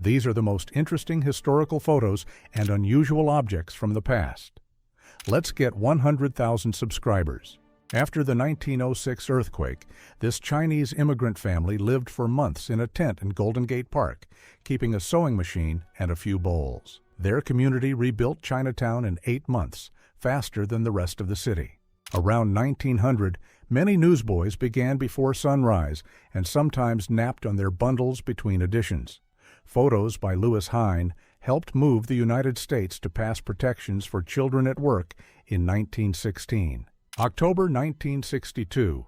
These are the most interesting historical photos and unusual objects from the past. Let's get 100,000 subscribers. After the 1906 earthquake, this Chinese immigrant family lived for months in a tent in Golden Gate Park, keeping a sewing machine and a few bowls. Their community rebuilt Chinatown in 8 months, faster than the rest of the city. Around 1900, many newsboys began before sunrise and sometimes napped on their bundles between editions. Photos by Lewis Hine helped move the United States to pass protections for children at work in 1916. October 1962,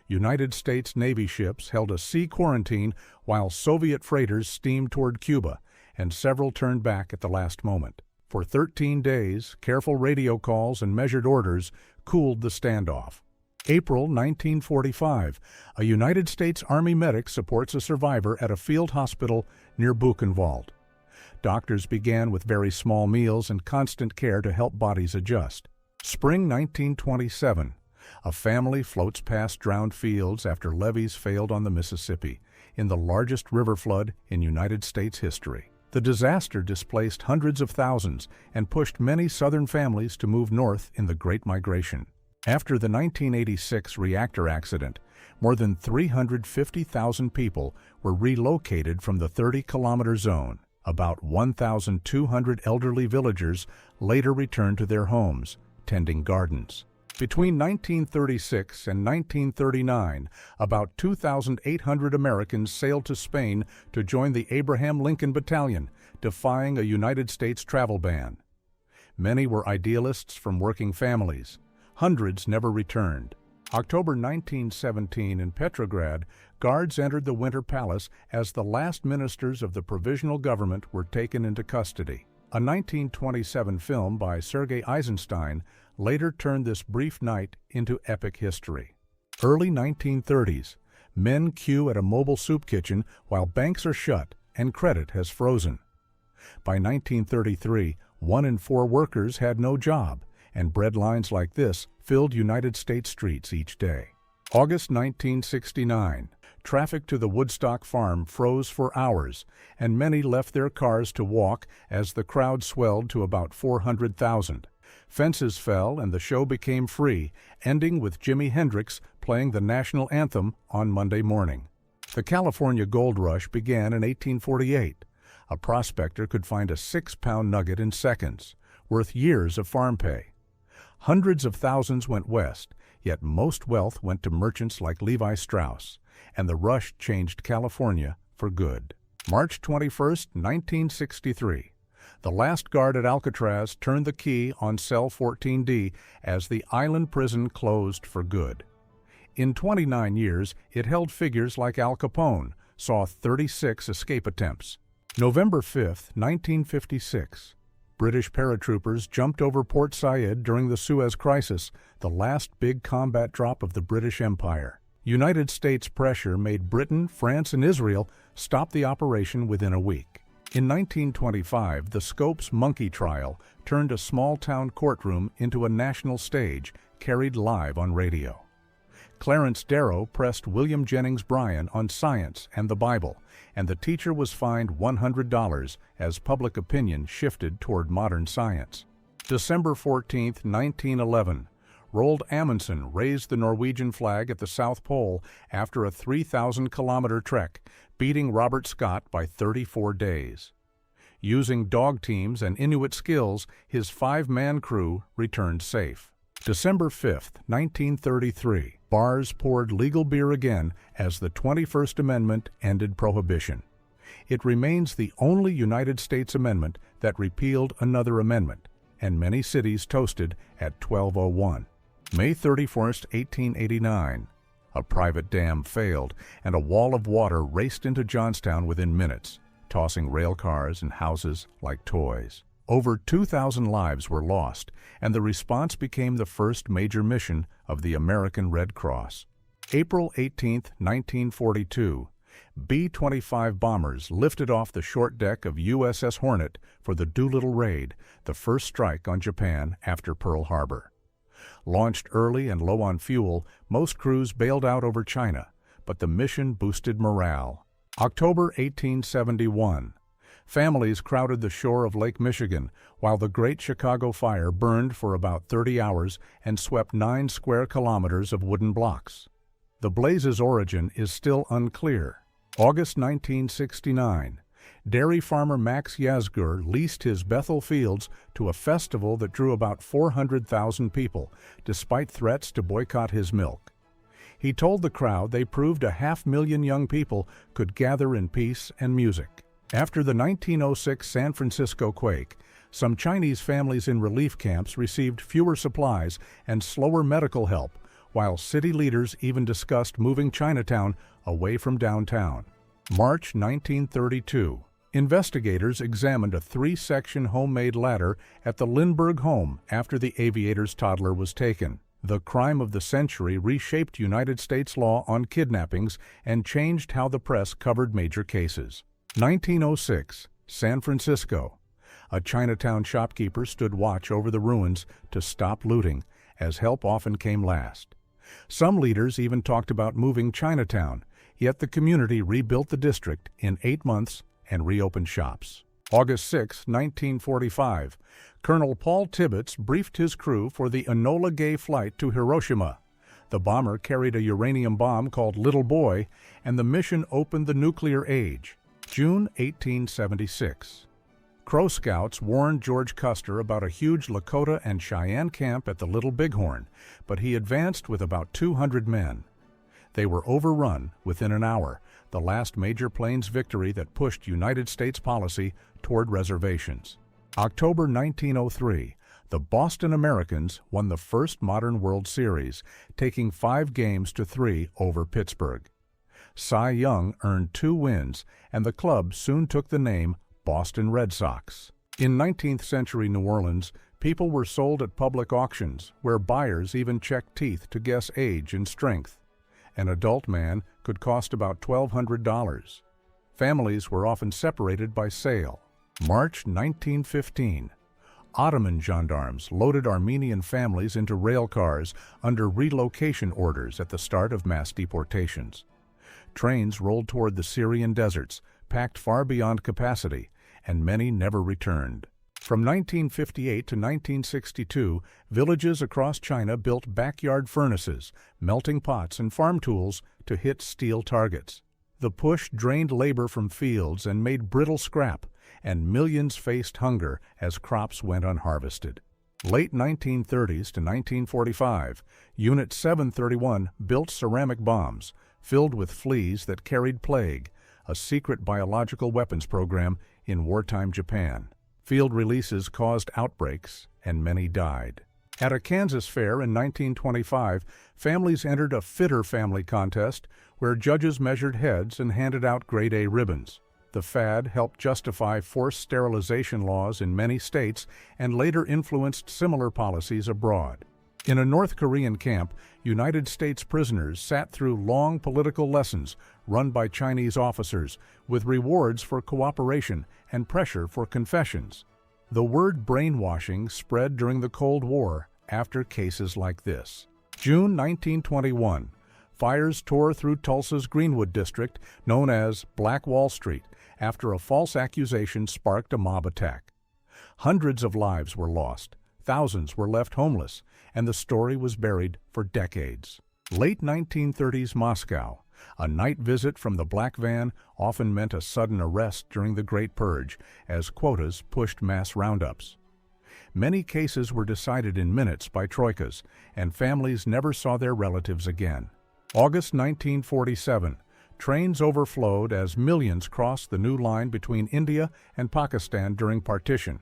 United States Navy ships held a sea quarantine while Soviet freighters steamed toward Cuba, and several turned back at the last moment. For 13 days, careful radio calls and measured orders cooled the standoff. April 1945, a United States Army medic supports a survivor at a field hospital near Buchenwald. Doctors began with very small meals and constant care to help bodies adjust. Spring 1927, a family floats past drowned fields after levees failed on the Mississippi, in the largest river flood in United States history. The disaster displaced hundreds of thousands and pushed many Southern families to move north in the Great Migration. After the 1986 reactor accident, more than 350,000 people were relocated from the 30-kilometer zone. About 1,200 elderly villagers later returned to their homes, tending gardens. Between 1936 and 1939, about 2,800 Americans sailed to Spain to join the Abraham Lincoln Battalion, defying a United States travel ban. Many were idealists from working families. Hundreds never returned. October 1917 in Petrograd, guards entered the Winter Palace as the last ministers of the provisional government were taken into custody. A 1927 film by Sergei Eisenstein later turned this brief night into epic history. Early 1930s, men queue at a mobile soup kitchen while banks are shut and credit has frozen. By 1933, 1 in 4 workers had no job, and bread lines like this filled United States streets each day. August 1969, traffic to the Woodstock farm froze for hours, and many left their cars to walk as the crowd swelled to about 400,000. Fences fell and the show became free, ending with Jimi Hendrix playing the national anthem on Monday morning. The California gold rush began in 1848. A prospector could find a 6-pound nugget in seconds, worth years of farm pay. Hundreds of thousands went west, yet most wealth went to merchants like Levi Strauss, and the rush changed California for good. March 21, 1963. The last guard at Alcatraz turned the key on cell 14D as the island prison closed for good. In 29 years, it held figures like Al Capone, saw 36 escape attempts. November 5, 1956. British paratroopers jumped over Port Said during the Suez Crisis, the last big combat drop of the British Empire. United States pressure made Britain, France, and Israel stop the operation within a week. In 1925, the Scopes monkey trial turned a small-town courtroom into a national stage, carried live on radio. Clarence Darrow pressed William Jennings Bryan on science and the Bible, and the teacher was fined $100 as public opinion shifted toward modern science. December 14, 1911. Roald Amundsen raised the Norwegian flag at the South Pole after a 3,000-kilometer trek, beating Robert Scott by 34 days. Using dog teams and Inuit skills, his 5-man crew returned safe. December 5, 1933. Bars poured legal beer again as the 21st Amendment ended prohibition. It remains the only United States amendment that repealed another amendment, and many cities toasted at 12:01. May 31, 1889. A private dam failed, and a wall of water raced into Johnstown within minutes, tossing rail cars and houses like toys. Over 2,000 lives were lost, and the response became the first major mission of the American Red Cross. April 18, 1942. B-25 bombers lifted off the short deck of USS Hornet for the Doolittle raid, the first strike on Japan after Pearl Harbor. Launched early and low on fuel, most crews bailed out over China, but the mission boosted morale. October 1871. Families crowded the shore of Lake Michigan, while the Great Chicago Fire burned for about 30 hours and swept 9 square kilometers of wooden blocks. The blaze's origin is still unclear. August 1969. Dairy farmer Max Yazgur leased his Bethel fields to a festival that drew about 400,000 people, despite threats to boycott his milk. He told the crowd they proved 500,000 young people could gather in peace and music. After the 1906 San Francisco quake, some Chinese families in relief camps received fewer supplies and slower medical help, while city leaders even discussed moving Chinatown away from downtown. March 1932. Investigators examined a 3-section homemade ladder at the Lindbergh home after the aviator's toddler was taken. The crime of the century reshaped United States law on kidnappings and changed how the press covered major cases. 1906. San Francisco. A Chinatown shopkeeper stood watch over the ruins to stop looting, as help often came last. Some leaders even talked about moving Chinatown, yet the community rebuilt the district in 8 months and reopened shops. August 6, 1945, Colonel Paul Tibbets briefed his crew for the Enola Gay flight to Hiroshima. The bomber carried a uranium bomb called Little Boy, and the mission opened the nuclear age. June 1876. Crow Scouts warned George Custer about a huge Lakota and Cheyenne camp at the Little Bighorn, but he advanced with about 200 men. They were overrun within an hour, the last major Plains victory that pushed United States policy toward reservations. October 1903, the Boston Americans won the first modern World Series, taking 5-3 over Pittsburgh. Cy Young earned 2 wins, and the club soon took the name Boston Red Sox. In 19th-century New Orleans, people were sold at public auctions, where buyers even checked teeth to guess age and strength. An adult man could cost about $1,200. Families were often separated by sale. March 1915. Ottoman gendarmes loaded Armenian families into rail cars under relocation orders at the start of mass deportations. Trains rolled toward the Syrian deserts, packed far beyond capacity, and many never returned. From 1958 to 1962, villages across China built backyard furnaces, melting pots, and farm tools to hit steel targets. The push drained labor from fields and made brittle scrap, and millions faced hunger as crops went unharvested. Late 1930s to 1945, Unit 731 built ceramic bombs, filled with fleas that carried plague, a secret biological weapons program in wartime Japan. Field releases caused outbreaks, and many died. At a Kansas fair in 1925, families entered a fitter family contest where judges measured heads and handed out grade A ribbons. The fad helped justify forced sterilization laws in many states and later influenced similar policies abroad. In a North Korean camp, United States prisoners sat through long political lessons run by Chinese officers, with rewards for cooperation and pressure for confessions. The word brainwashing spread during the Cold War after cases like this. June 1921. Fires tore through Tulsa's Greenwood district, known as Black Wall Street, after a false accusation sparked a mob attack. Hundreds of lives were lost. Thousands were left homeless, and the story was buried for decades. Late 1930s Moscow. A night visit from the Black Van often meant a sudden arrest during the Great Purge, as quotas pushed mass roundups. Many cases were decided in minutes by troikas, and families never saw their relatives again. August 1947. Trains overflowed as millions crossed the new line between India and Pakistan during partition.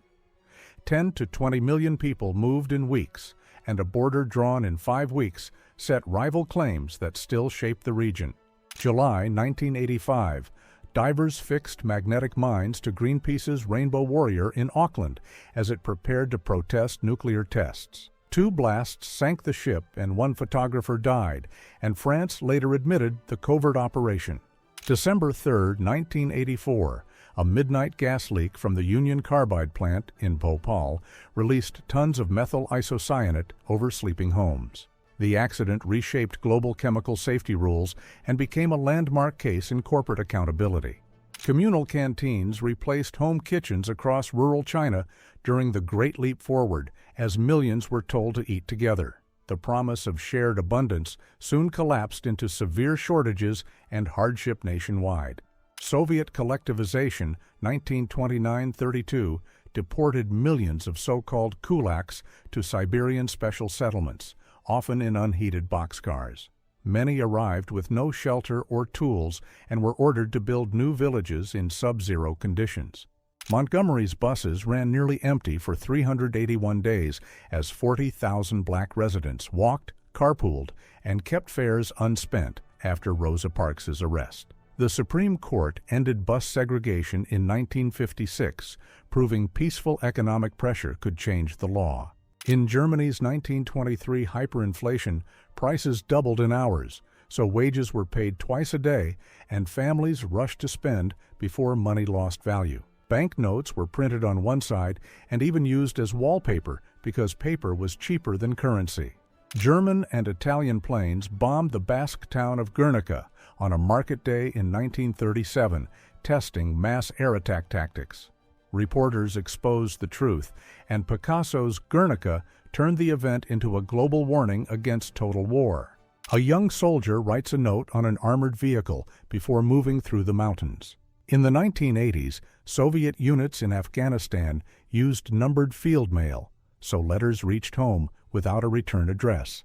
10 to 20 million people moved in weeks, and a border drawn in 5 weeks set rival claims that still shape the region. July 1985, divers fixed magnetic mines to Greenpeace's Rainbow Warrior in Auckland as it prepared to protest nuclear tests. 2 blasts sank the ship and 1 photographer died, and France later admitted the covert operation. December 3, 1984, a midnight gas leak from the Union Carbide plant in Bhopal released tons of methyl isocyanate over sleeping homes. The accident reshaped global chemical safety rules and became a landmark case in corporate accountability. Communal canteens replaced home kitchens across rural China during the Great Leap Forward, as millions were told to eat together. The promise of shared abundance soon collapsed into severe shortages and hardship nationwide. Soviet collectivization, 1929–32, deported millions of so-called kulaks to Siberian special settlements, often in unheated boxcars. Many arrived with no shelter or tools and were ordered to build new villages in sub-zero conditions. Montgomery's buses ran nearly empty for 381 days as 40,000 black residents walked, carpooled, and kept fares unspent after Rosa Parks's arrest. The Supreme Court ended bus segregation in 1956, proving peaceful economic pressure could change the law. In Germany's 1923 hyperinflation, prices doubled in hours, so wages were paid twice a day and families rushed to spend before money lost value. Banknotes were printed on one side and even used as wallpaper because paper was cheaper than currency. German and Italian planes bombed the Basque town of Guernica on a market day in 1937, testing mass air attack tactics. Reporters exposed the truth, and Picasso's Guernica turned the event into a global warning against total war. A young soldier writes a note on an armored vehicle before moving through the mountains. In the 1980s, Soviet units in Afghanistan used numbered field mail, so letters reached home without a return address.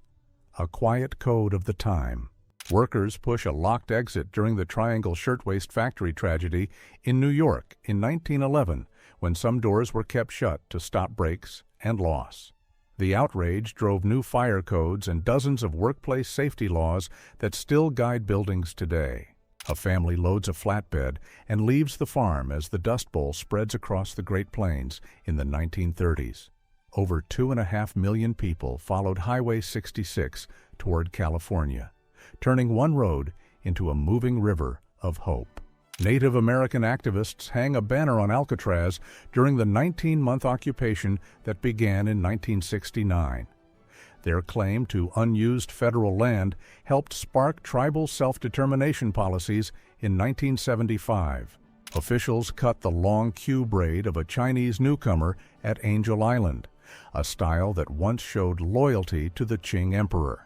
A quiet code of the time. Workers push a locked exit during the Triangle Shirtwaist Factory tragedy in New York in 1911, when some doors were kept shut to stop breaks and loss. The outrage drove new fire codes and dozens of workplace safety laws that still guide buildings today. A family loads a flatbed and leaves the farm as the Dust Bowl spreads across the Great Plains in the 1930s. Over 2.5 million people followed Highway 66 toward California, turning one road into a moving river of hope. Native American activists hang a banner on Alcatraz during the 19-month occupation that began in 1969. Their claim to unused federal land helped spark tribal self-determination policies in 1975. Officials cut the long queue braid of a Chinese newcomer at Angel Island, a style that once showed loyalty to the Qing emperor.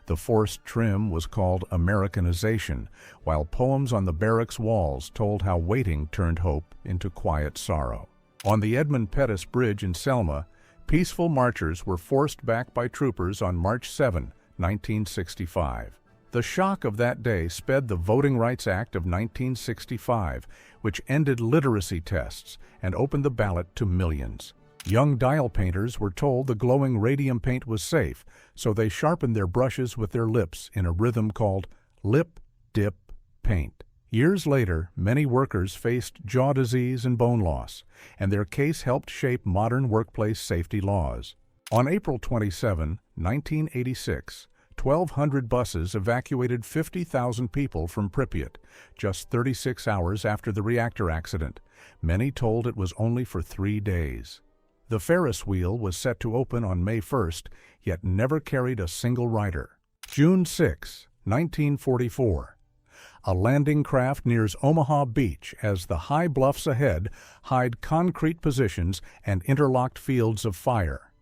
The forced trim was called Americanization, while poems on the barracks walls told how waiting turned hope into quiet sorrow. On the Edmund Pettus Bridge in Selma, peaceful marchers were forced back by troopers on March 7, 1965. The shock of that day sped the Voting Rights Act of 1965, which ended literacy tests and opened the ballot to millions. Young dial painters were told the glowing radium paint was safe, so they sharpened their brushes with their lips in a rhythm called lip, dip, paint. Years later, many workers faced jaw disease and bone loss, and their case helped shape modern workplace safety laws. On April 27, 1986, 1,200 buses evacuated 50,000 people from Pripyat, just 36 hours after the reactor accident. Many told it was only for 3 days. The Ferris wheel was set to open on May 1st, yet never carried a single rider. June 6, 1944. A landing craft nears Omaha Beach as the high bluffs ahead hide concrete positions and interlocked fields of fire.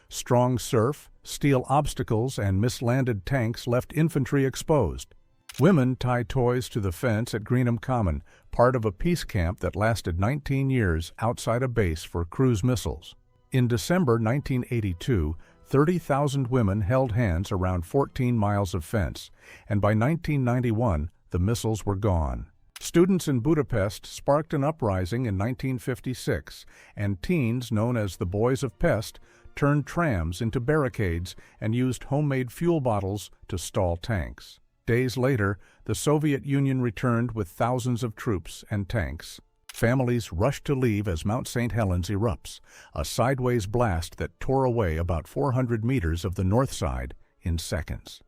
Strong surf, steel obstacles, and mislanded tanks left infantry exposed. Women tie toys to the fence at Greenham Common, part of a peace camp that lasted 19 years outside a base for cruise missiles. In December 1982, 30,000 women held hands around 14 miles of fence, and by 1991, the missiles were gone. Students in Budapest sparked an uprising in 1956, and teens known as the Boys of Pest turned trams into barricades and used homemade fuel bottles to stall tanks. Days later, the Soviet Union returned with thousands of troops and tanks. Families rushed to leave as Mount St. Helens erupts, a sideways blast that tore away about 400 meters of the north side in seconds.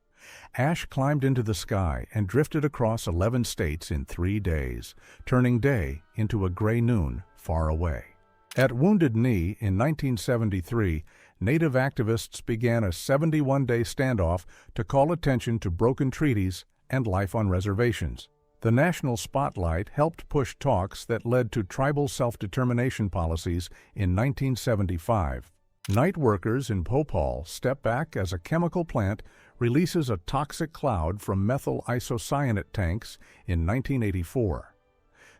Ash climbed into the sky and drifted across 11 states in 3 days, turning day into a gray noon far away. At Wounded Knee in 1973, Native activists began a 71-day standoff to call attention to broken treaties and life on reservations. The national spotlight helped push talks that led to tribal self-determination policies in 1975. Night workers in Bhopal step back as a chemical plant releases a toxic cloud from methyl isocyanate tanks in 1984.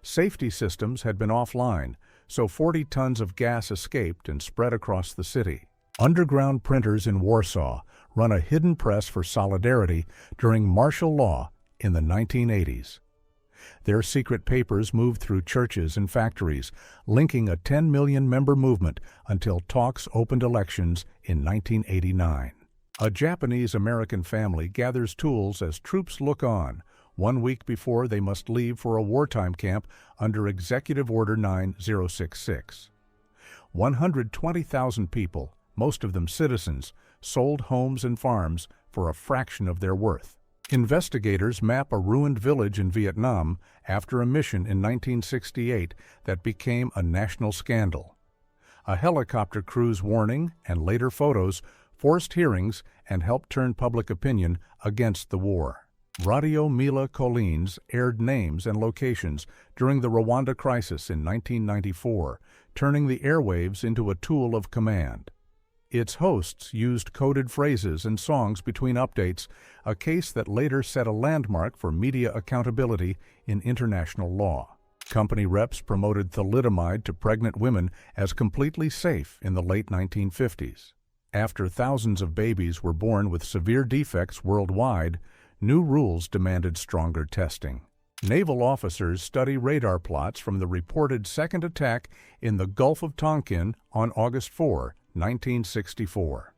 Safety systems had been offline, so 40 tons of gas escaped and spread across the city. Underground printers in Warsaw run a hidden press for solidarity during martial law in the 1980s. Their secret papers moved through churches and factories, linking a 10 million member movement until talks opened elections in 1989. A Japanese-American family gathers tools as troops look on, 1 week before they must leave for a wartime camp under Executive Order 9066. 120,000 people, most of them citizens, sold homes and farms for a fraction of their worth. Investigators map a ruined village in Vietnam after a mission in 1968 that became a national scandal. A helicopter crew's warning and later photos forced hearings and helped turn public opinion against the war. Radio Mille Collines aired names and locations during the Rwanda crisis in 1994, turning the airwaves into a tool of command. Its hosts used coded phrases and songs between updates, a case that later set a landmark for media accountability in international law. Company reps promoted thalidomide to pregnant women as completely safe in the late 1950s. After thousands of babies were born with severe defects worldwide, new rules demanded stronger testing. Naval officers study radar plots from the reported second attack in the Gulf of Tonkin on August 4, 1964.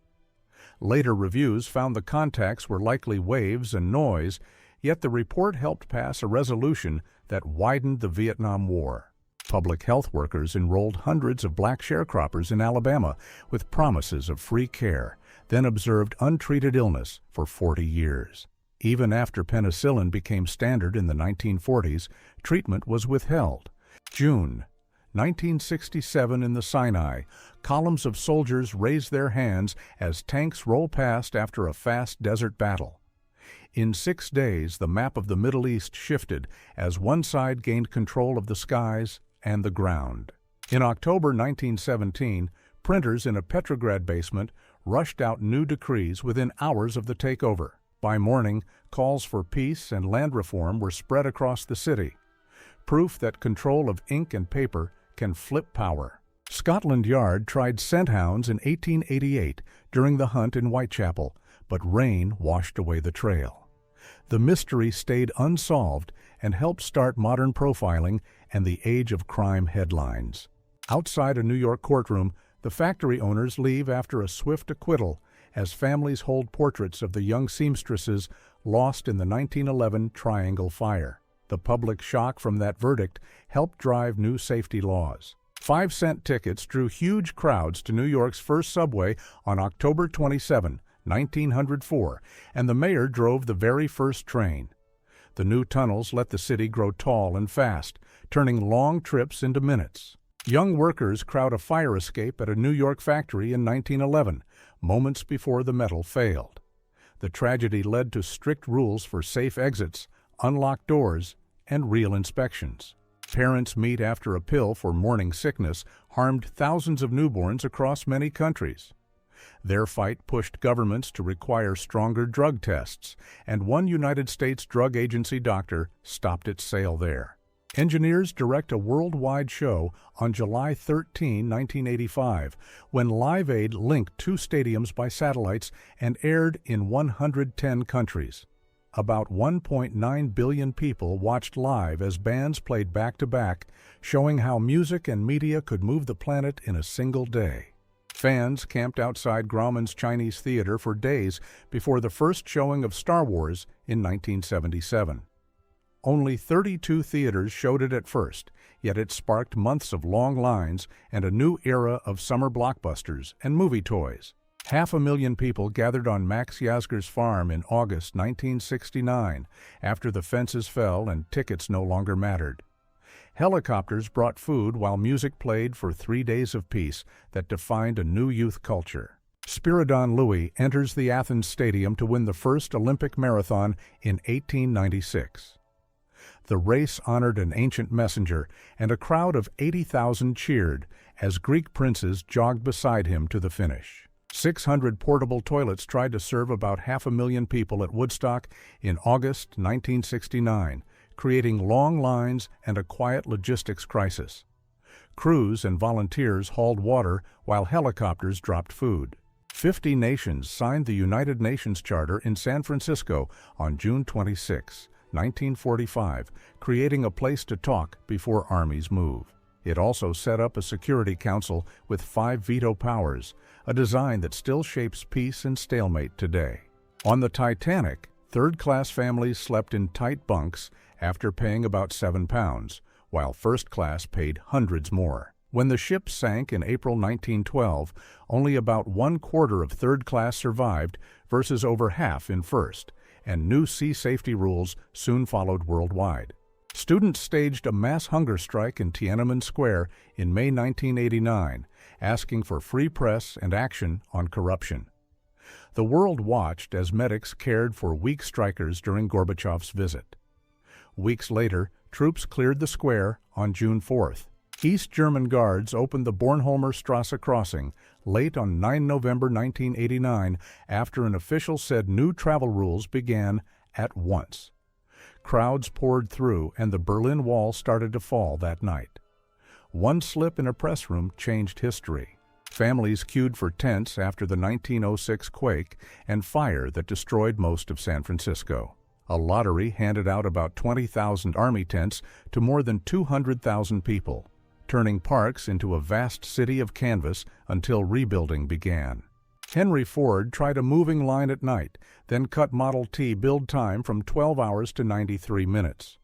Later reviews found the contacts were likely waves and noise, yet the report helped pass a resolution that widened the Vietnam War. Public health workers enrolled hundreds of black sharecroppers in Alabama with promises of free care, then observed untreated illness for 40 years. Even after penicillin became standard in the 1940s, treatment was withheld. June 1967 in the Sinai, columns of soldiers raise their hands as tanks roll past after a fast desert battle. In 6 days, the map of the Middle East shifted as one side gained control of the skies and the ground. In October 1917, printers in a Petrograd basement rushed out new decrees within hours of the takeover. By morning, calls for peace and land reform were spread across the city, proof that control of ink and paper can flip power. Scotland Yard tried scent hounds in 1888 during the hunt in Whitechapel, but rain washed away the trail. The mystery stayed unsolved and helped start modern profiling and the age of crime headlines. Outside a New York courtroom, the factory owners leave after a swift acquittal as families hold portraits of the young seamstresses lost in the 1911 Triangle Fire. The public shock from that verdict helped drive new safety laws. 5-cent tickets drew huge crowds to New York's first subway on October 27, 1904, and the mayor drove the very first train. The new tunnels let the city grow tall and fast, turning long trips into minutes. Young workers crowd a fire escape at a New York factory in 1911, moments before the metal failed. The tragedy led to strict rules for safe exits, unlocked doors, and real inspections. Parents meet after a pill for morning sickness harmed thousands of newborns across many countries. Their fight pushed governments to require stronger drug tests, and one United States Drug Agency doctor stopped its sale there. Engineers direct a worldwide show on July 13, 1985, when Live Aid linked 2 stadiums by satellites and aired in 110 countries. About 1.9 billion people watched live as bands played back-to-back, showing how music and media could move the planet in a single day. Fans camped outside Grauman's Chinese Theater for days before the first showing of Star Wars in 1977. Only 32 theaters showed it at first, yet it sparked months of long lines and a new era of summer blockbusters and movie toys. 500,000 people gathered on Max Yasgur's farm in August 1969 after the fences fell and tickets no longer mattered. Helicopters brought food while music played for 3 days of peace that defined a new youth culture. Spiridon Louis enters the Athens Stadium to win the first Olympic marathon in 1896. The race honored an ancient messenger, and a crowd of 80,000 cheered as Greek princes jogged beside him to the finish. 600 portable toilets tried to serve about 500,000 people at Woodstock in August 1969, creating long lines and a quiet logistics crisis. Crews and volunteers hauled water while helicopters dropped food. 50 nations signed the United Nations Charter in San Francisco on June 26, 1945, creating a place to talk before armies move. It also set up a Security Council with 5 veto powers, a design that still shapes peace and stalemate today. On the Titanic, third-class families slept in tight bunks after paying about £7, while first class paid hundreds more. When the ship sank in April 1912, only about 1/4 of third class survived versus over half in first, and new sea safety rules soon followed worldwide. Students staged a mass hunger strike in Tiananmen Square in May 1989, asking for free press and action on corruption. The world watched as medics cared for weak strikers during Gorbachev's visit. Weeks later, troops cleared the square on June 4th. East German guards opened the Bornholmer Strasse crossing late on 9 November 1989 after an official said new travel rules began at once. Crowds poured through and the Berlin Wall started to fall that night. One slip in a press room changed history. Families queued for tents after the 1906 quake and fire that destroyed most of San Francisco. A lottery handed out about 20,000 army tents to more than 200,000 people, turning parks into a vast city of canvas until rebuilding began. Henry Ford tried a moving line at night, then cut Model T build time from 12 hours to 93 minutes.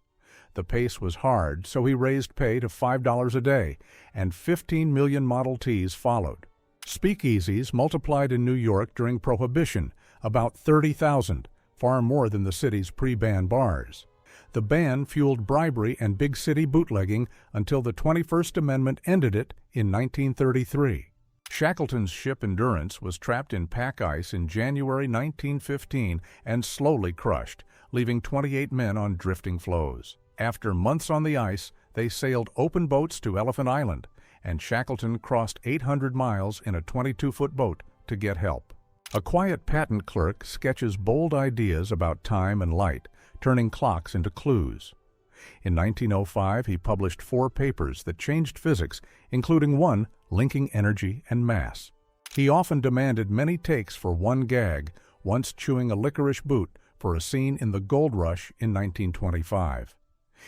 The pace was hard, so he raised pay to $5 a day, and 15 million Model Ts followed. Speakeasies multiplied in New York during Prohibition, about 30,000, far more than the city's pre-ban bars. The ban fueled bribery and big city bootlegging until the 21st Amendment ended it in 1933. Shackleton's ship Endurance was trapped in pack ice in January 1915 and slowly crushed, leaving 28 men on drifting floes. After months on the ice, they sailed open boats to Elephant Island, and Shackleton crossed 800 miles in a 22-foot boat to get help. A quiet patent clerk sketches bold ideas about time and light, turning clocks into clues. In 1905, he published 4 papers that changed physics, including one linking energy and mass. He often demanded many takes for one gag, once chewing a licorice boot for a scene in The Gold Rush in 1925.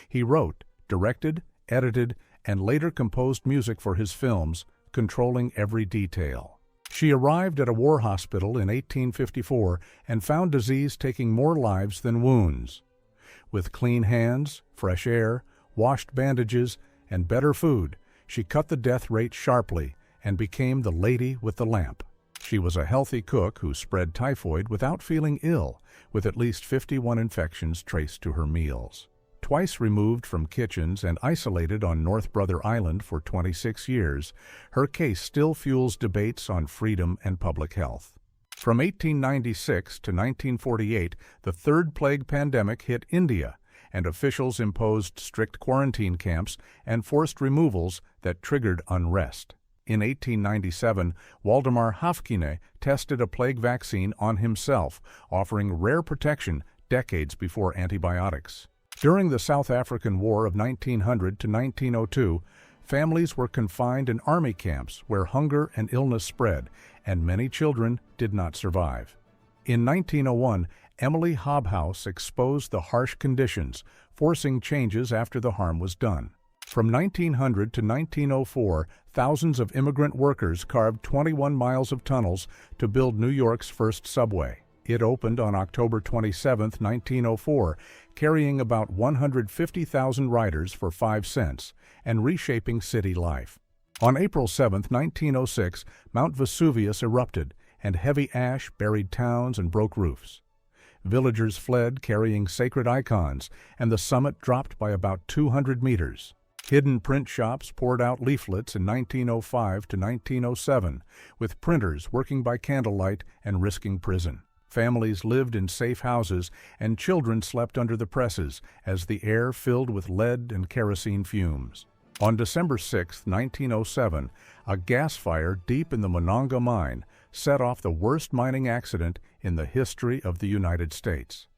He wrote, directed, edited, and later composed music for his films, controlling every detail. She arrived at a war hospital in 1854 and found disease taking more lives than wounds. With clean hands, fresh air, washed bandages, and better food, she cut the death rate sharply and became the lady with the lamp. She was a healthy cook who spread typhoid without feeling ill, with at least 51 infections traced to her meals. Twice removed from kitchens and isolated on North Brother Island for 26 years, her case still fuels debates on freedom and public health. From 1896 to 1948, the third plague pandemic hit India, and officials imposed strict quarantine camps and forced removals that triggered unrest. In 1897, Waldemar Hafkine tested a plague vaccine on himself, offering rare protection decades before antibiotics. During the South African War of 1900 to 1902, families were confined in army camps where hunger and illness spread, and many children did not survive. In 1901, Emily Hobhouse exposed the harsh conditions, forcing changes after the harm was done. From 1900 to 1904, thousands of immigrant workers carved 21 miles of tunnels to build New York's first subway. It opened on October 27, 1904, carrying about 150,000 riders for 5 cents and reshaping city life. On April 7, 1906, Mount Vesuvius erupted, and heavy ash buried towns and broke roofs. Villagers fled carrying sacred icons, and the summit dropped by about 200 meters. Hidden print shops poured out leaflets in 1905 to 1907, with printers working by candlelight and risking prison. Families lived in safe houses, and children slept under the presses as the air filled with lead and kerosene fumes. On December 6, 1907, a gas fire deep in the Monongah mine set off the worst mining accident in the history of the United States.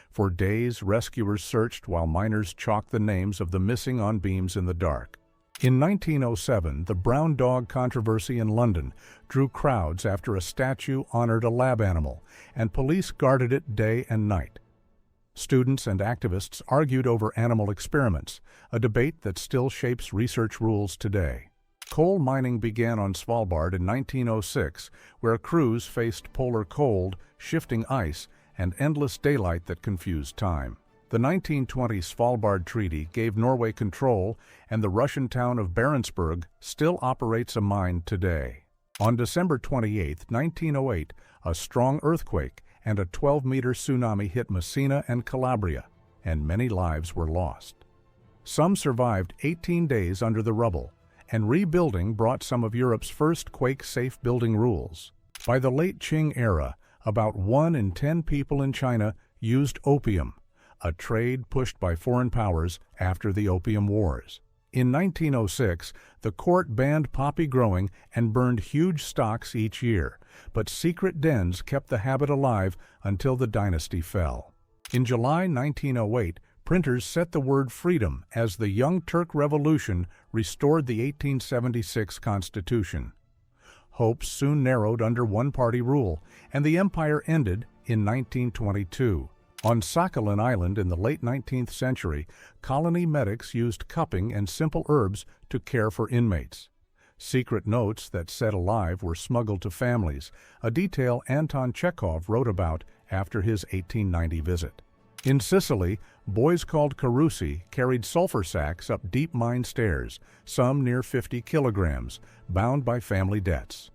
For days, rescuers searched while miners chalked the names of the missing on beams in the dark. In 1907, the brown dog controversy in London drew crowds after a statue honored a lab animal, and police guarded it day and night. Students and activists argued over animal experiments, a debate that still shapes research rules today. Coal mining began on Svalbard in 1906, where crews faced polar cold, shifting ice, and endless daylight that confused time. The 1920 Svalbard Treaty gave Norway control, and the Russian town of Barentsburg still operates a mine today. On December 28, 1908, a strong earthquake and a 12-meter tsunami hit Messina and Calabria, and many lives were lost. Some survived 18 days under the rubble, and rebuilding brought some of Europe's first quake-safe building rules. By the late Qing era, about 1 in 10 people in China used opium, a trade pushed by foreign powers after the Opium Wars. In 1906, the court banned poppy growing and burned huge stocks each year, but secret dens kept the habit alive until the dynasty fell. In July 1908, printers set the word freedom as the Young Turk Revolution restored the 1876 Constitution. Hopes soon narrowed under one-party rule, and the empire ended in 1922. On Sakhalin Island in the late 19th century, colony medics used cupping and simple herbs to care for inmates. Secret notes that said alive were smuggled to families, a detail Anton Chekhov wrote about after his 1890 visit. In Sicily, boys called carusi carried sulfur sacks up deep mine stairs, some near 50 kilograms, bound by family debts.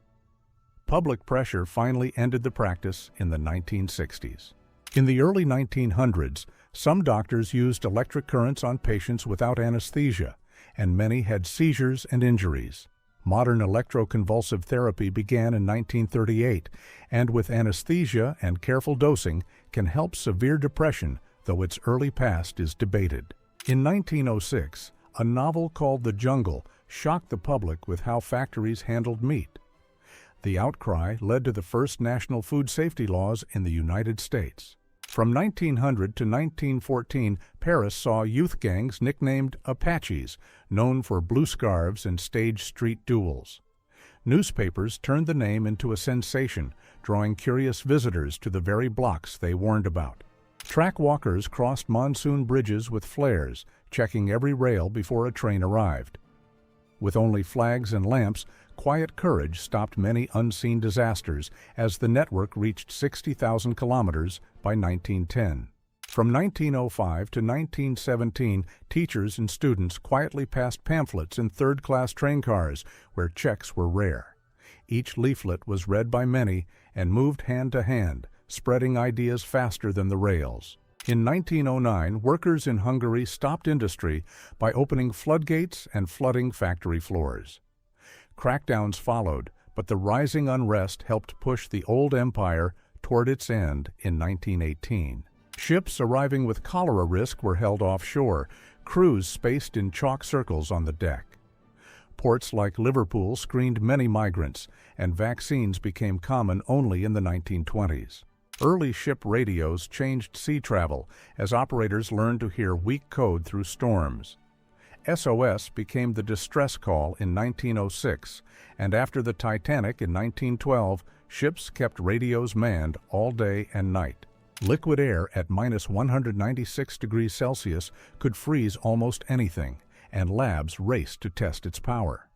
Public pressure finally ended the practice in the 1960s. In the early 1900s, some doctors used electric currents on patients without anesthesia, and many had seizures and injuries. Modern electroconvulsive therapy began in 1938, and with anesthesia and careful dosing can help severe depression, though its early past is debated. In 1906, a novel called The Jungle shocked the public with how factories handled meat. The outcry led to the first national food safety laws in the United States. From 1900 to 1914, Paris saw youth gangs nicknamed Apaches, known for blue scarves and staged street duels. Newspapers turned the name into a sensation, drawing curious visitors to the very blocks they warned about. Track walkers crossed monsoon bridges with flares, checking every rail before a train arrived. With only flags and lamps, quiet courage stopped many unseen disasters as the network reached 60,000 kilometers by 1910. From 1905 to 1917, teachers and students quietly passed pamphlets in third-class train cars where checks were rare. Each leaflet was read by many and moved hand to hand, spreading ideas faster than the rails. In 1909, workers in Hungary stopped industry by opening floodgates and flooding factory floors. Crackdowns followed, but the rising unrest helped push the old empire toward its end in 1918. Ships arriving with cholera risk were held offshore, crews spaced in chalk circles on the deck. Ports like Liverpool screened many migrants, and vaccines became common only in the 1920s. Early ship radios changed sea travel as operators learned to hear weak code through storms. SOS became the distress call in 1906, and after the Titanic in 1912, ships kept radios manned all day and night. Liquid air at minus 196 degrees Celsius could freeze almost anything, and labs raced to test its power.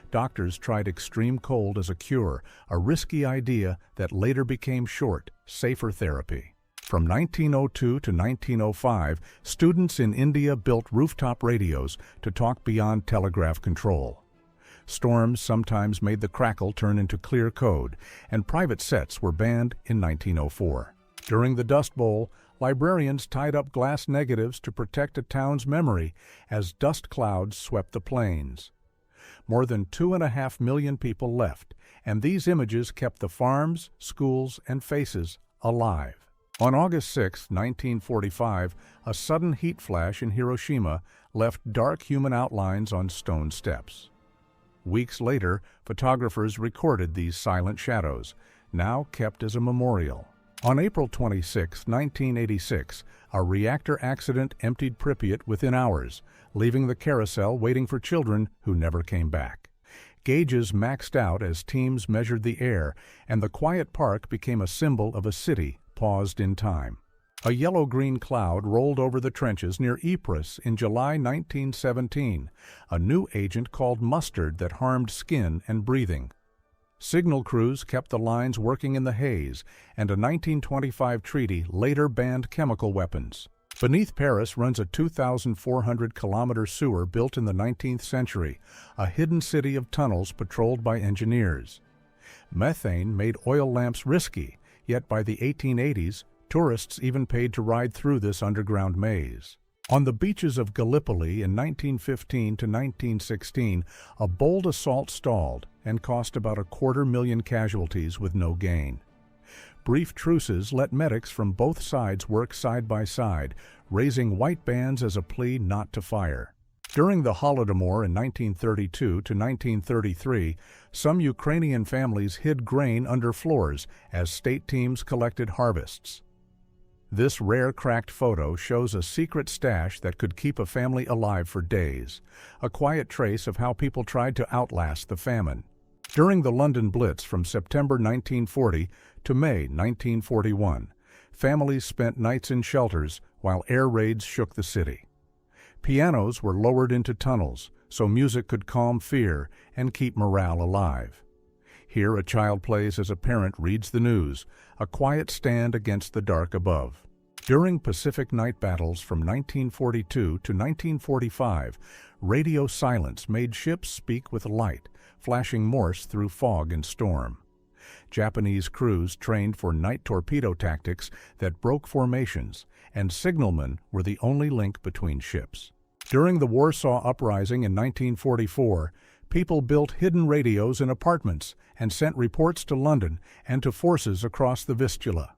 Doctors tried extreme cold as a cure, a risky idea that later became short, safer therapy. From 1902 to 1905, students in India built rooftop radios to talk beyond telegraph control. Storms sometimes made the crackle turn into clear code, and private sets were banned in 1904. During the Dust Bowl, librarians tied up glass negatives to protect a town's memory as dust clouds swept the plains. More than 2.5 million people left, and these images kept the farms, schools, and faces alive. On August 6, 1945, a sudden heat flash in Hiroshima left dark human outlines on stone steps. Weeks later, photographers recorded these silent shadows, now kept as a memorial. On April 26, 1986, a reactor accident emptied Pripyat within hours, leaving the carousel waiting for children who never came back. Gauges maxed out as teams measured the air, and the quiet park became a symbol of a city paused in time. A yellow-green cloud rolled over the trenches near Ypres in July 1917, a new agent called mustard that harmed skin and breathing. Signal crews kept the lines working in the haze, and a 1925 treaty later banned chemical weapons. Beneath Paris runs a 2,400-kilometer sewer built in the 19th century, a hidden city of tunnels patrolled by engineers. Methane made oil lamps risky, yet by the 1880s, tourists even paid to ride through this underground maze. On the beaches of Gallipoli in 1915 to 1916, a bold assault stalled and cost about 250,000 casualties with no gain. Brief truces let medics from both sides work side by side, raising white bands as a plea not to fire. During the Holodomor in 1932 to 1933, some Ukrainian families hid grain under floors as state teams collected harvests. This rare cracked photo shows a secret stash that could keep a family alive for days, a quiet trace of how people tried to outlast the famine. During the London Blitz from September 1940 to May 1941, families spent nights in shelters while air raids shook the city. Pianos were lowered into tunnels so music could calm fear and keep morale alive. Here a child plays as a parent reads the news, a quiet stand against the dark above. During Pacific night battles from 1942 to 1945, radio silence made ships speak with light, flashing Morse through fog and storm. Japanese crews trained for night torpedo tactics that broke formations, and signalmen were the only link between ships. During the Warsaw Uprising in 1944, people built hidden radios in apartments and sent reports to London and to forces across the Vistula.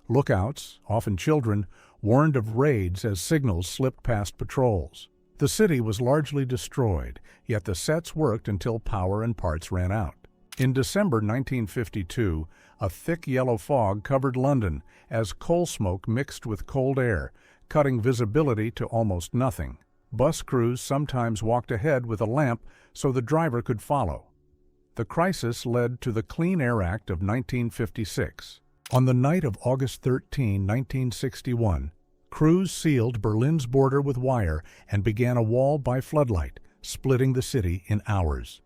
Lookouts, often children, warned of raids as signals slipped past patrols. The city was largely destroyed, yet the sets worked until power and parts ran out. In December 1952, a thick yellow fog covered London as coal smoke mixed with cold air, cutting visibility to almost nothing. Bus crews sometimes walked ahead with a lamp so the driver could follow. The crisis led to the Clean Air Act of 1956. On the night of August 13, 1961, crews sealed Berlin's border with wire and began a wall by floodlight, splitting the city in hours.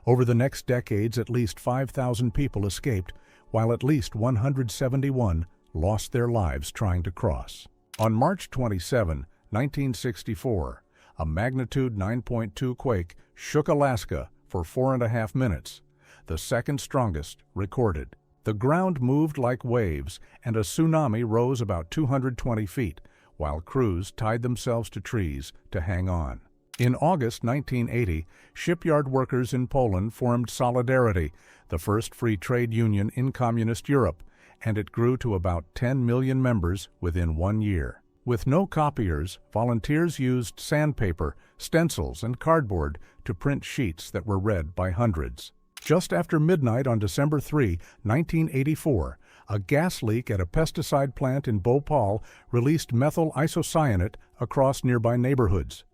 Over the next decades, at least 5,000 people escaped, while at least 171 lost their lives trying to cross. On March 27, 1964, a magnitude 9.2 quake shook Alaska for 4.5 minutes, the second strongest recorded. The ground moved like waves, and a tsunami rose about 220 feet, while crews tied themselves to trees to hang on. In August 1980, shipyard workers in Poland formed Solidarity, the first free trade union in communist Europe, and it grew to about 10 million members within 1 year. With no copiers, volunteers used sandpaper, stencils, and cardboard to print sheets that were read by hundreds. Just after midnight on December 3, 1984, a gas leak at a pesticide plant in Bhopal released methyl isocyanate across nearby neighborhoods.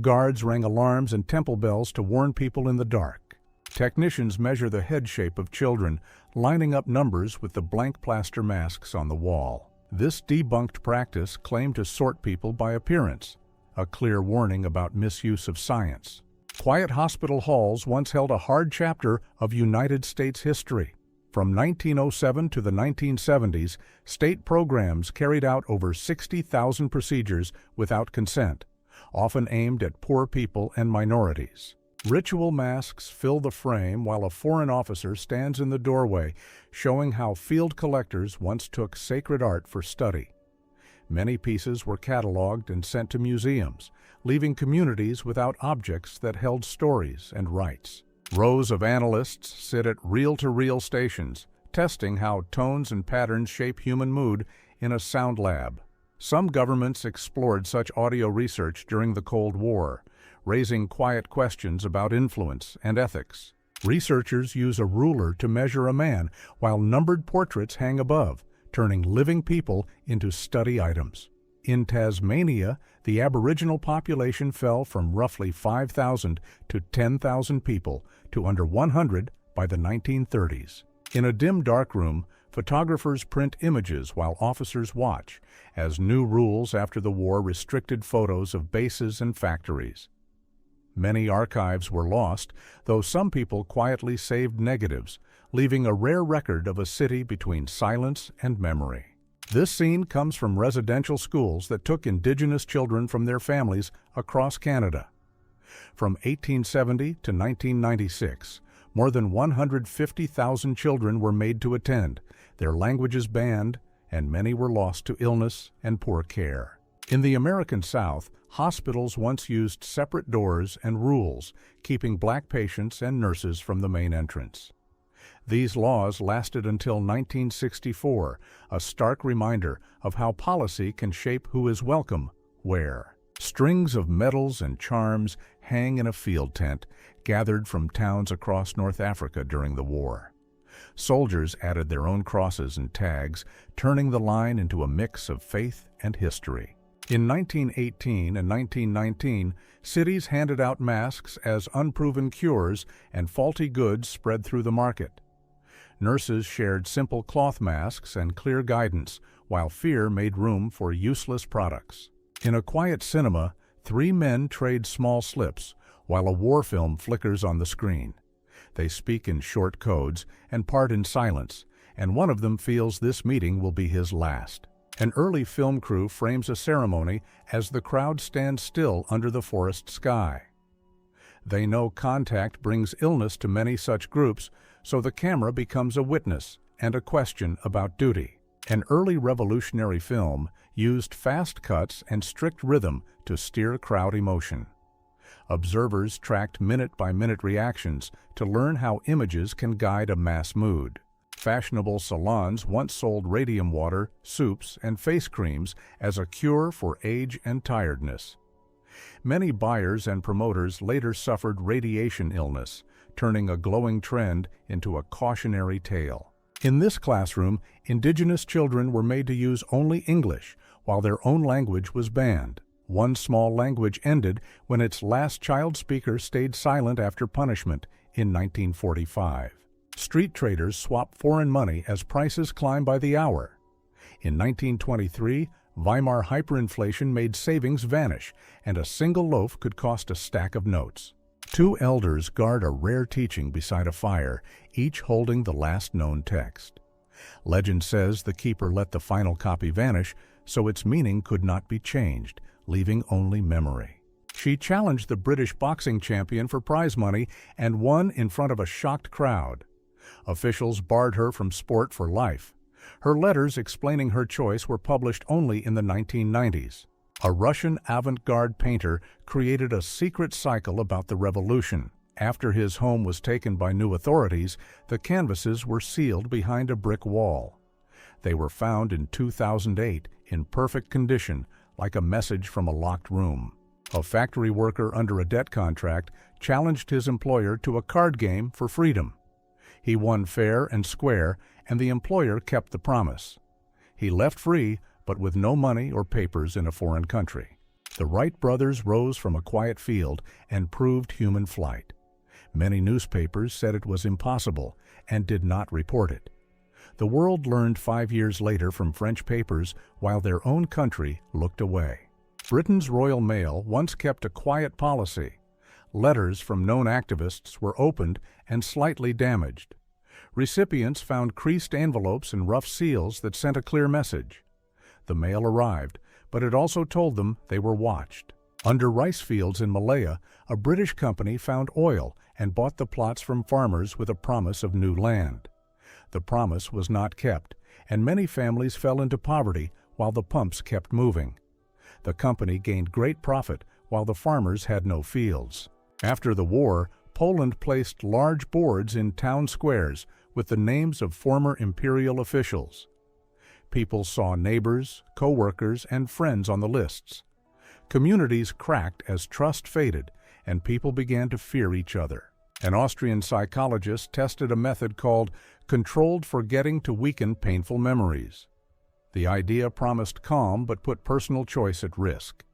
Guards rang alarms and temple bells to warn people in the dark. Technicians measure the head shape of children, lining up numbers with the blank plaster masks on the wall. This debunked practice claimed to sort people by appearance, a clear warning about misuse of science. Quiet hospital halls once held a hard chapter of United States history. From 1907 to the 1970s, state programs carried out over 60,000 procedures without consent, often aimed at poor people and minorities. Ritual masks fill the frame while a foreign officer stands in the doorway, showing how field collectors once took sacred art for study. Many pieces were cataloged and sent to museums, leaving communities without objects that held stories and rights. Rows of analysts sit at reel-to-reel stations, testing how tones and patterns shape human mood in a sound lab. Some governments explored such audio research during the Cold War, raising quiet questions about influence and ethics. Researchers use a ruler to measure a man, while numbered portraits hang above, turning living people into study items. In Tasmania, the Aboriginal population fell from roughly 5,000 to 10,000 people to under 100 by the 1930s. In a dim darkroom, photographers print images while officers watch, as new rules after the war restricted photos of bases and factories. Many archives were lost, though some people quietly saved negatives, leaving a rare record of a city between silence and memory. This scene comes from residential schools that took Indigenous children from their families across Canada. From 1870 to 1996, more than 150,000 children were made to attend, their languages banned, and many were lost to illness and poor care. In the American South, hospitals once used separate doors and rules, keeping black patients and nurses from the main entrance. These laws lasted until 1964, a stark reminder of how policy can shape who is welcome where. Strings of medals and charms hang in a field tent, gathered from towns across North Africa during the war. Soldiers added their own crosses and tags, turning the line into a mix of faith and history. In 1918 and 1919, cities handed out masks as unproven cures, and faulty goods spread through the market. Nurses shared simple cloth masks and clear guidance, while fear made room for useless products. In a quiet cinema, three men trade small slips, while a war film flickers on the screen. They speak in short codes and part in silence, and one of them feels this meeting will be his last. An early film crew frames a ceremony as the crowd stands still under the forest sky. They know contact brings illness to many such groups, so the camera becomes a witness and a question about duty. An early revolutionary film used fast cuts and strict rhythm to steer crowd emotion. Observers tracked minute-by-minute reactions to learn how images can guide a mass mood. Fashionable salons once sold radium water, soups, and face creams as a cure for age and tiredness. Many buyers and promoters later suffered radiation illness, turning a glowing trend into a cautionary tale. In this classroom, Indigenous children were made to use only English, while their own language was banned. One small language ended when its last child speaker stayed silent after punishment in 1945. Street traders swapped foreign money as prices climbed by the hour. In 1923, Weimar hyperinflation made savings vanish, and a single loaf could cost a stack of notes. Two elders guard a rare teaching beside a fire, each holding the last known text. Legend says the keeper let the final copy vanish, so its meaning could not be changed, leaving only memory. She challenged the British boxing champion for prize money and won in front of a shocked crowd. Officials barred her from sport for life. Her letters explaining her choice were published only in the 1990s. A Russian avant-garde painter created a secret cycle about the revolution. After his home was taken by new authorities, the canvases were sealed behind a brick wall. They were found in 2008 in perfect condition, like a message from a locked room. A factory worker under a debt contract challenged his employer to a card game for freedom. He won fair and square, and the employer kept the promise. He left free, but with no money or papers in a foreign country. The Wright brothers rose from a quiet field and proved human flight. Many newspapers said it was impossible and did not report it. The world learned 5 years later from French papers while their own country looked away. Britain's Royal Mail once kept a quiet policy. Letters from known activists were opened and slightly damaged. Recipients found creased envelopes and rough seals that sent a clear message. The mail arrived, but it also told them they were watched. Under rice fields in Malaya, a British company found oil and bought the plots from farmers with a promise of new land. The promise was not kept, and many families fell into poverty while the pumps kept moving. The company gained great profit while the farmers had no fields. After the war, Poland placed large boards in town squares with the names of former imperial officials. People saw neighbors, co-workers, and friends on the lists. Communities cracked as trust faded, and people began to fear each other. An Austrian psychologist tested a method called controlled forgetting to weaken painful memories. The idea promised calm but put personal choice at risk.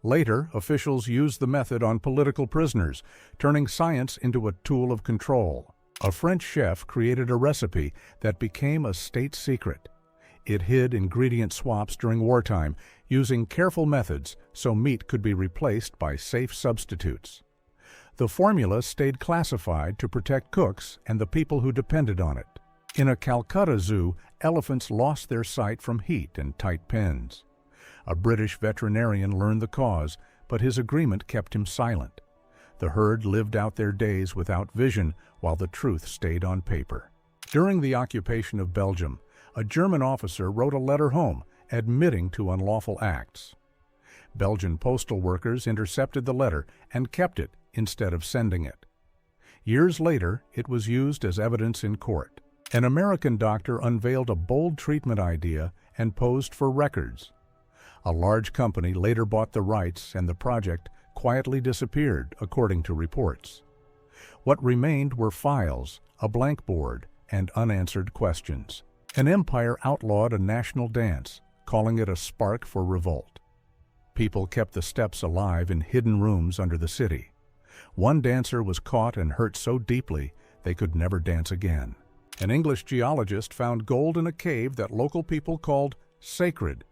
Later, officials used the method on political prisoners, turning science into a tool of control. A French chef created a recipe that became a state secret. It hid ingredient swaps during wartime, using careful methods so meat could be replaced by safe substitutes. The formula stayed classified to protect cooks and the people who depended on it. In a Calcutta zoo, elephants lost their sight from heat and tight pens. A British veterinarian learned the cause, but his agreement kept him silent. The herd lived out their days without vision while the truth stayed on paper. During the occupation of Belgium, a German officer wrote a letter home admitting to unlawful acts. Belgian postal workers intercepted the letter and kept it instead of sending it. Years later, it was used as evidence in court. An American doctor unveiled a bold treatment idea and posed for records. A large company later bought the rights, and the project quietly disappeared, according to reports. What remained were files, a blank board, and unanswered questions. An empire outlawed a national dance, calling it a spark for revolt. People kept the steps alive in hidden rooms under the city. One dancer was caught and hurt so deeply they could never dance again. An English geologist found gold in a cave that local people called sacred.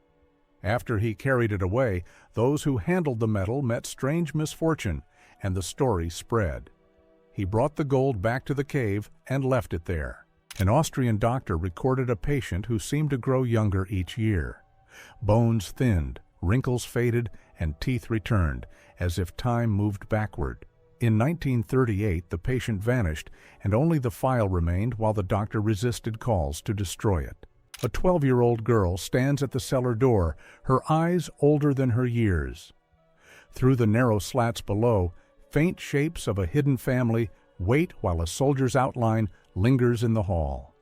After he carried it away, those who handled the metal met strange misfortune, and the story spread. He brought the gold back to the cave and left it there. An Austrian doctor recorded a patient who seemed to grow younger each year. Bones thinned, wrinkles faded, and teeth returned, as if time moved backward. In 1938, the patient vanished, and only the file remained while the doctor resisted calls to destroy it. A 12-year-old girl stands at the cellar door, her eyes older than her years. Through the narrow slats below, faint shapes of a hidden family wait while a soldier's outline lingers in the hall.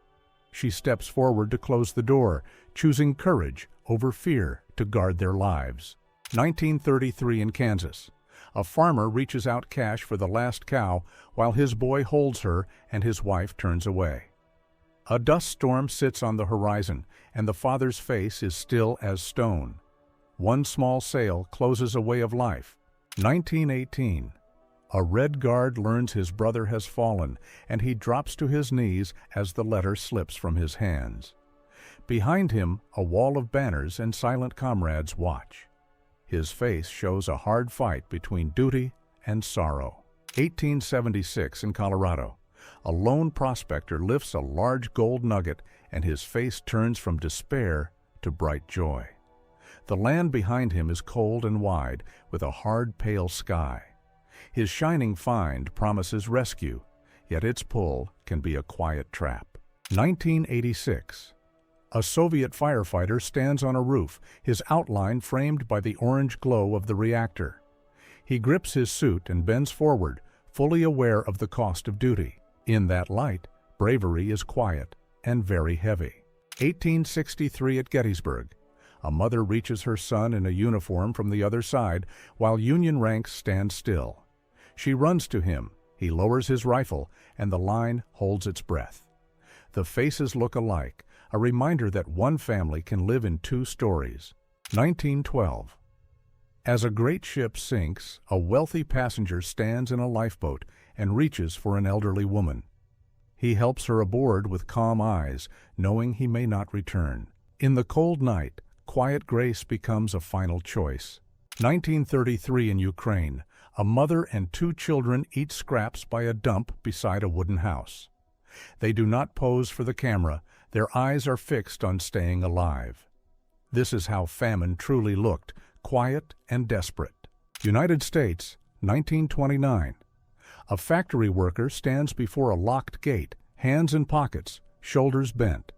She steps forward to close the door, choosing courage over fear to guard their lives. 1933 in Kansas. A farmer reaches out cash for the last cow while his boy holds her and his wife turns away. A dust storm sits on the horizon, and the father's face is still as stone. One small sail closes a way of life. 1918. A Red Guard learns his brother has fallen, and he drops to his knees as the letter slips from his hands. Behind him, a wall of banners and silent comrades watch. His face shows a hard fight between duty and sorrow. 1876 in Colorado. A lone prospector lifts a large gold nugget, and his face turns from despair to bright joy. The land behind him is cold and wide, with a hard, pale sky. His shining find promises rescue, yet its pull can be a quiet trap. 1986. A Soviet firefighter stands on a roof, his outline framed by the orange glow of the reactor. He grips his suit and bends forward, fully aware of the cost of duty. In that light, bravery is quiet and very heavy. 1863 at Gettysburg. A mother reaches her son in a uniform from the other side, while Union ranks stand still. She runs to him, he lowers his rifle, and the line holds its breath. The faces look alike, a reminder that one family can live in two stories. 1912. As a great ship sinks, a wealthy passenger stands in a lifeboat and reaches for an elderly woman. He helps her aboard with calm eyes, knowing he may not return. In the cold night, quiet grace becomes a final choice. 1933 in Ukraine. A mother and two children eat scraps by a dump beside a wooden house. They do not pose for the camera. Their eyes are fixed on staying alive. This is how famine truly looked, quiet and desperate. United States, 1929. A factory worker stands before a locked gate, hands in pockets, shoulders bent.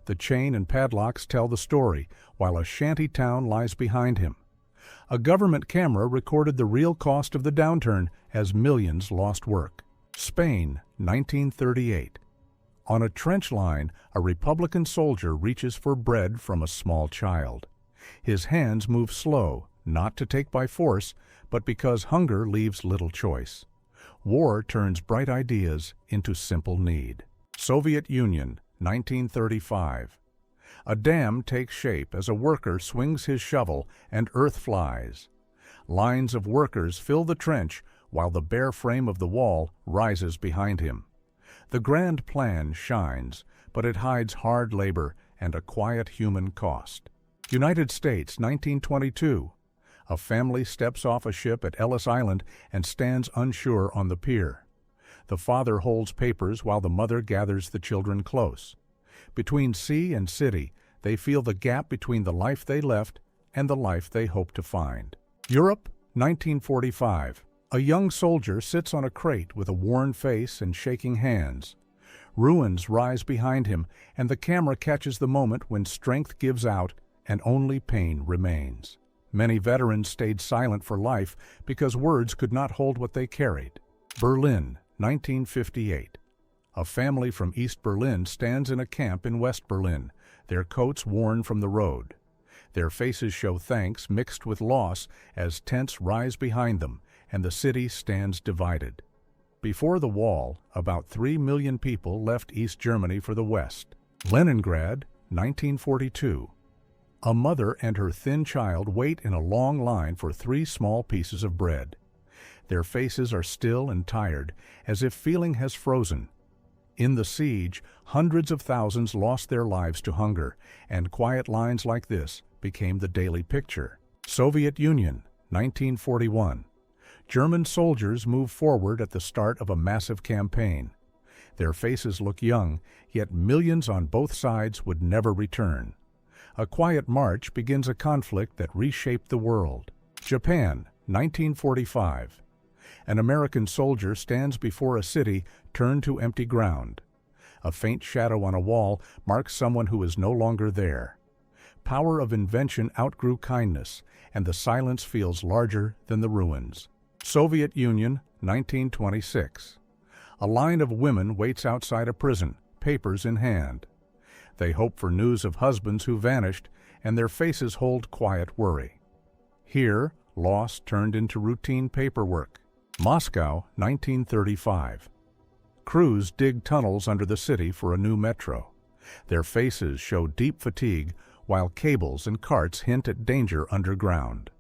The chain and padlocks tell the story, while a shanty town lies behind him. A government camera recorded the real cost of the downturn as millions lost work. Spain, 1938. On a trench line, a Republican soldier reaches for bread from a small child. His hands move slow, not to take by force, but because hunger leaves little choice. War turns bright ideas into simple need. Soviet Union, 1935. A dam takes shape as a worker swings his shovel and earth flies. Lines of workers fill the trench while the bare frame of the wall rises behind him. The grand plan shines, but it hides hard labor and a quiet human cost. United States, 1922. A family steps off a ship at Ellis Island and stands unsure on the pier. The father holds papers while the mother gathers the children close. Between sea and city, they feel the gap between the life they left and the life they hope to find. Europe, 1945. A young soldier sits on a crate with a worn face and shaking hands. Ruins rise behind him, and the camera catches the moment when strength gives out and only pain remains. Many veterans stayed silent for life because words could not hold what they carried. Berlin, 1958. A family from East Berlin stands in a camp in West Berlin, their coats worn from the road. Their faces show thanks mixed with loss as tents rise behind them and the city stands divided. Before the wall, about 3 million people left East Germany for the West. Leningrad, 1942. A mother and her thin child wait in a long line for 3 small pieces of bread. Their faces are still and tired, as if feeling has frozen. In the siege, hundreds of thousands lost their lives to hunger, and quiet lines like this became the daily picture. Soviet Union, 1941. German soldiers move forward at the start of a massive campaign. Their faces look young, yet millions on both sides would never return. A quiet march begins a conflict that reshaped the world. Japan, 1945. An American soldier stands before a city turned to empty ground. A faint shadow on a wall marks someone who is no longer there. Power of invention outgrew kindness, and the silence feels larger than the ruins. Soviet Union, 1926. A line of women waits outside a prison, papers in hand. They hope for news of husbands who vanished, and their faces hold quiet worry. Here, loss turned into routine paperwork. Moscow, 1935. Crews dig tunnels under the city for a new metro. Their faces show deep fatigue, while cables and carts hint at danger underground.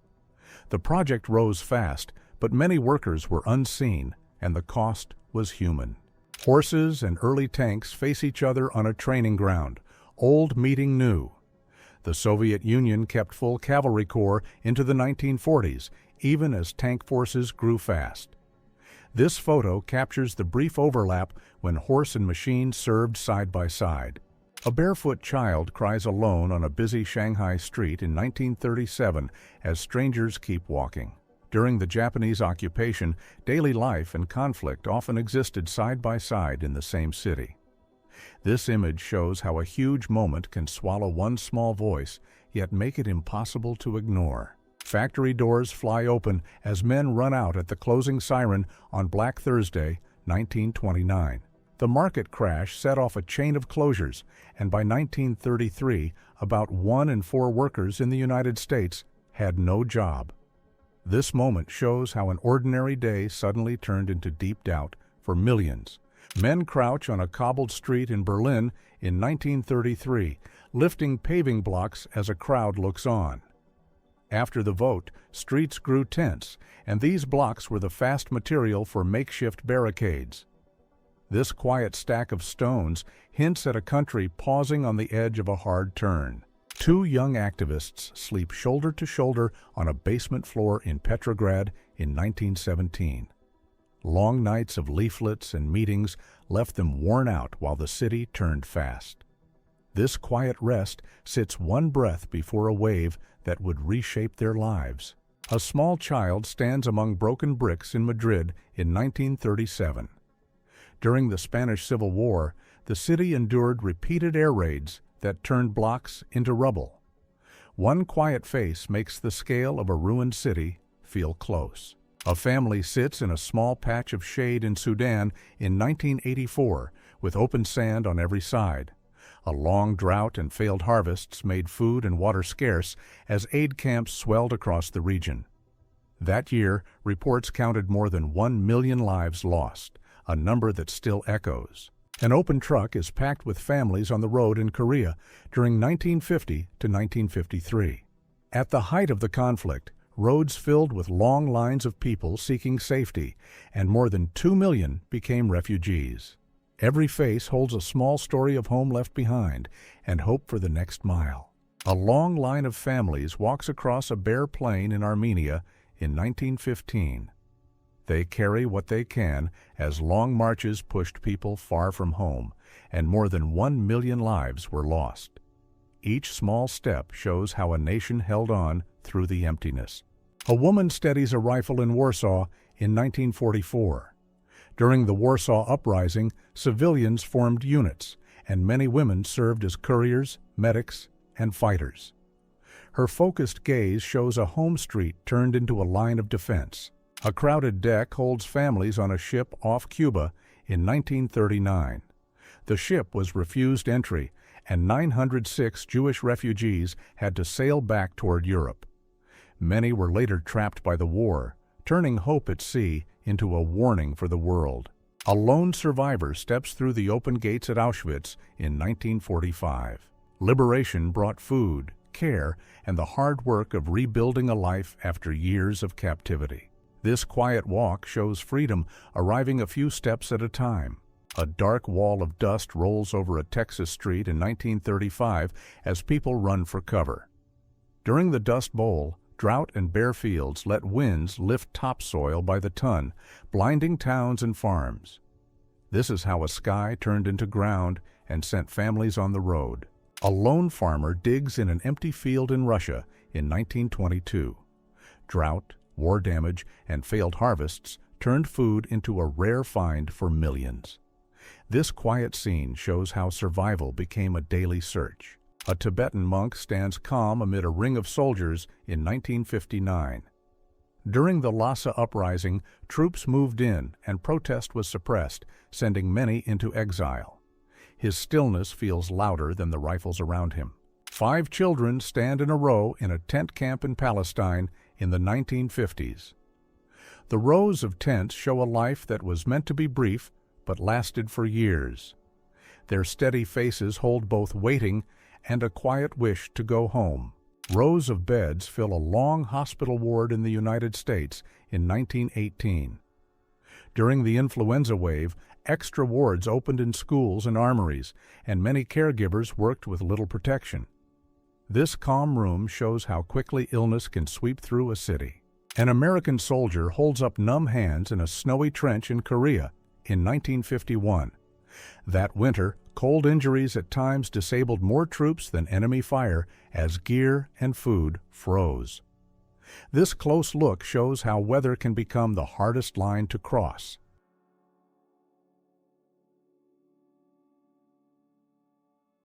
The project rose fast, but many workers were unseen, and the cost was human. Horses and early tanks face each other on a training ground, old meeting new. The Soviet Union kept full cavalry corps into the 1940s, even as tank forces grew fast. This photo captures the brief overlap when horse and machine served side by side. A barefoot child cries alone on a busy Shanghai street in 1937 as strangers keep walking. During the Japanese occupation, daily life and conflict often existed side by side in the same city. This image shows how a huge moment can swallow one small voice, yet make it impossible to ignore. Factory doors fly open as men run out at the closing siren on Black Thursday, 1929. The market crash set off a chain of closures, and by 1933, about 1 in 4 workers in the United States had no job. This moment shows how an ordinary day suddenly turned into deep doubt for millions. Men crouch on a cobbled street in Berlin in 1933, lifting paving blocks as a crowd looks on. After the vote, streets grew tense, and these blocks were the fast material for makeshift barricades. This quiet stack of stones hints at a country pausing on the edge of a hard turn. 2 young activists sleep shoulder to shoulder on a basement floor in Petrograd in 1917. Long nights of leaflets and meetings left them worn out while the city turned fast. This quiet rest sits one breath before a wave that would reshape their lives. A small child stands among broken bricks in Madrid in 1937. During the Spanish Civil War, the city endured repeated air raids that turned blocks into rubble. One quiet face makes the scale of a ruined city feel close. A family sits in a small patch of shade in Sudan in 1984 with open sand on every side. A long drought and failed harvests made food and water scarce as aid camps swelled across the region. That year, reports counted more than 1 million lives lost, a number that still echoes. An open truck is packed with families on the road in Korea during 1950 to 1953. At the height of the conflict, roads filled with long lines of people seeking safety, and more than 2 million became refugees. Every face holds a small story of home left behind and hope for the next mile. A long line of families walks across a bare plain in Armenia in 1915. They carry what they can as long marches pushed people far from home, and more than 1 million lives were lost. Each small step shows how a nation held on through the emptiness. A woman steadies a rifle in Warsaw in 1944. During the Warsaw Uprising, civilians formed units, and many women served as couriers, medics, and fighters. Her focused gaze shows a home street turned into a line of defense. A crowded deck holds families on a ship off Cuba in 1939. The ship was refused entry, and 906 Jewish refugees had to sail back toward Europe. Many were later trapped by the war, turning hope at sea into a warning for the world. A lone survivor steps through the open gates at Auschwitz in 1945. Liberation brought food, care, and the hard work of rebuilding a life after years of captivity. This quiet walk shows freedom arriving a few steps at a time. A dark wall of dust rolls over a Texas street in 1935 as people run for cover. During the Dust Bowl, drought and bare fields let winds lift topsoil by the ton, blinding towns and farms. This is how a sky turned into ground and sent families on the road. A lone farmer digs in an empty field in Russia in 1922. Drought, war damage, and failed harvests turned food into a rare find for millions. This quiet scene shows how survival became a daily search. A Tibetan monk stands calm amid a ring of soldiers in 1959. During the Lhasa uprising, troops moved in and protest was suppressed, sending many into exile. His stillness feels louder than the rifles around him. 5 children stand in a row in a tent camp in Palestine in the 1950s. The rows of tents show a life that was meant to be brief but lasted for years. Their steady faces hold both waiting and a quiet wish to go home. Rows of beds fill a long hospital ward in the United States in 1918. During the influenza wave, extra wards opened in schools and armories, and many caregivers worked with little protection. This calm room shows how quickly illness can sweep through a city. An American soldier holds up numb hands in a snowy trench in Korea in 1951. That winter, cold injuries at times disabled more troops than enemy fire as gear and food froze. This close look shows how weather can become the hardest line to cross.